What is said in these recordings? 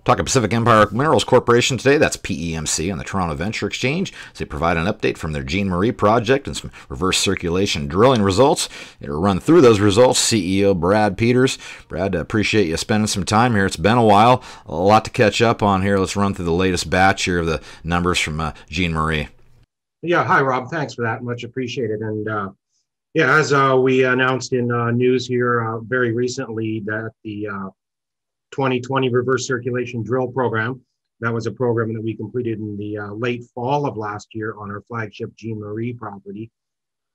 Talking Pacific Empire Minerals Corporation today, that's PEMC on the Toronto Venture Exchange. They provide an update from their Jean Marie project and some reverse circulation drilling results. To run through those results, CEO Brad Peters. Brad, appreciate you spending some time here. It's been a while, a lot to catch up on here. Let's run through the latest batch here of the numbers from Jean Marie. Yeah, hi Rob, thanks for that, much appreciated. And as we announced in news here very recently that the 2020 reverse circulation drill program. That was a program that we completed in the late fall of last year on our flagship Jean Marie property.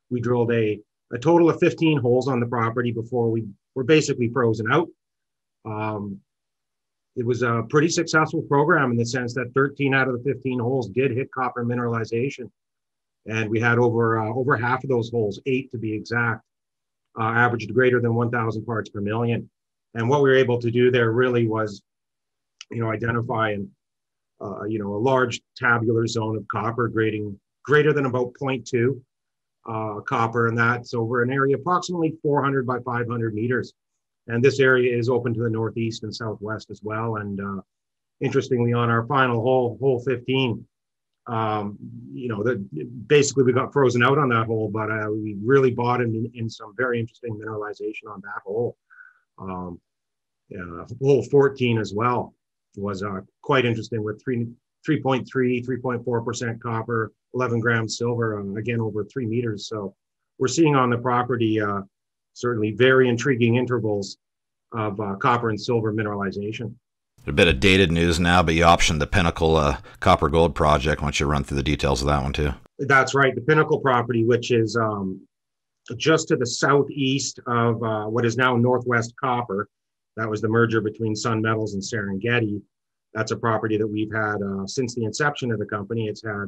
We drilled a total of 15 holes on the property before we were basically frozen out. It was a pretty successful program in the sense that 13 out of the 15 holes did hit copper mineralization. And we had over half of those holes, 8 to be exact, averaged greater than 1,000 parts per million. And what we were able to do there really was, identify a large tabular zone of copper grading greater than about 0.2 copper, and that's over an area approximately 400 by 500 meters. And this area is open to the northeast and southwest as well. And interestingly, on our final hole 15, basically we got frozen out on that hole, but we really bottomed in some very interesting mineralization on that hole. Hole 14 as well was quite interesting with 3.4% copper, 11 grams silver, again over 3 meters. So we're seeing on the property certainly very intriguing intervals of copper and silver mineralization. A bit of dated news now, but you optioned the Pinnacle Copper-Gold Project. Why don't you run through the details of that one too? That's right. The Pinnacle property, which is just to the southeast of what is now Northwest Copper. That was the merger between Sun Metals and Serengeti. That's a property that we've had since the inception of the company. It's had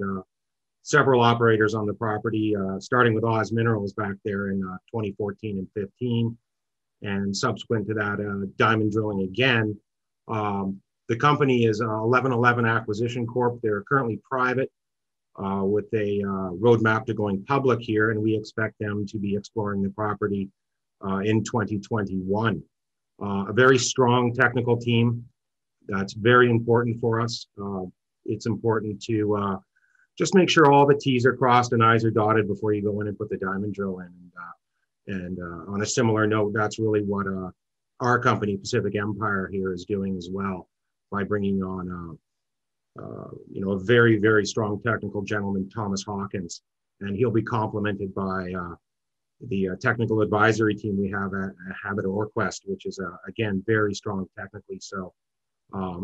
several operators on the property, starting with Oz Minerals back there in 2014 and 15. And subsequent to that, diamond drilling again. The company is 1111 Acquisition Corp. They're currently private with a roadmap to going public here, and we expect them to be exploring the property in 2021. A very strong technical team. That's very important for us. It's important to just make sure all the T's are crossed and I's are dotted before you go in and put the diamond drill in. And on a similar note, that's really what our company, Pacific Empire, here is doing as well by bringing on a very, very strong technical gentleman, Thomas Hawkins, and he'll be complemented by the technical advisory team we have at Habit Orquest, which is, again, very strong technically. So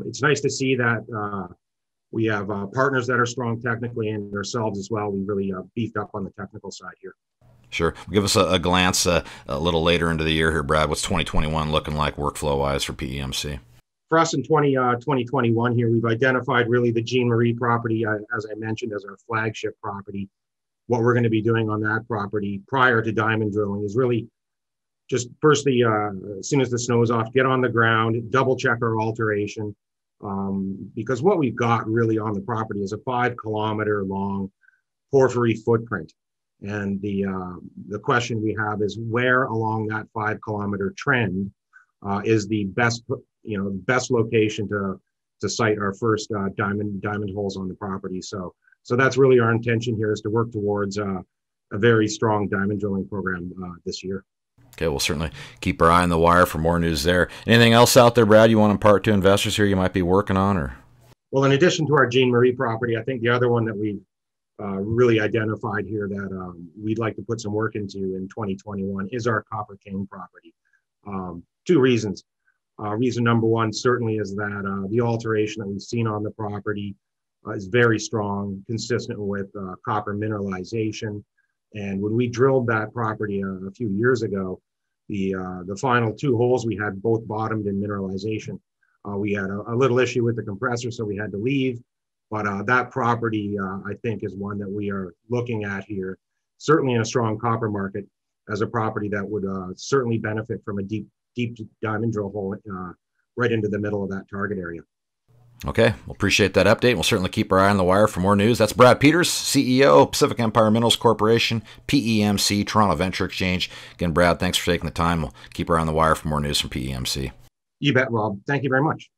it's nice to see that we have partners that are strong technically and ourselves as well. We really beefed up on the technical side here. Sure. Give us a glance a little later into the year here, Brad. What's 2021 looking like workflow-wise for PEMC? For us in 2021 here, we've identified really the Jean Marie property, as I mentioned, as our flagship property. What we're going to be doing on that property prior to diamond drilling is really just firstly, as soon as the snow is off, get on the ground, double check our alteration, because what we've got really on the property is a 5-kilometer long porphyry footprint. And the question we have is where along that 5-kilometer trend is the best location to site our first diamond holes on the property. So that's really our intention here, is to work towards a very strong diamond drilling program this year. Okay, we'll certainly keep our eye on the wire for more news there. Anything else out there, Brad, you want to impart to investors here you might be working on? Or well, in addition to our Jean Marie property, I think the other one that we've really identified here that we'd like to put some work into in 2021 is our Copper King property. 2 reasons. Reason number one certainly is that the alteration that we've seen on the property is very strong, consistent with copper mineralization. And when we drilled that property a few years ago, the final 2 holes we had both bottomed in mineralization. We had a little issue with the compressor, so we had to leave. But that property, I think, is one that we are looking at here, certainly in a strong copper market, as a property that would certainly benefit from a deep diamond drill hole right into the middle of that target area. Okay, we'll appreciate that update. We'll certainly keep our eye on the wire for more news. That's Brad Peters, CEO, Pacific Empire Minerals Corporation, PEMC, Toronto Venture Exchange. Again, Brad, thanks for taking the time. We'll keep our eye on the wire for more news from PEMC. You bet, Rob. Thank you very much.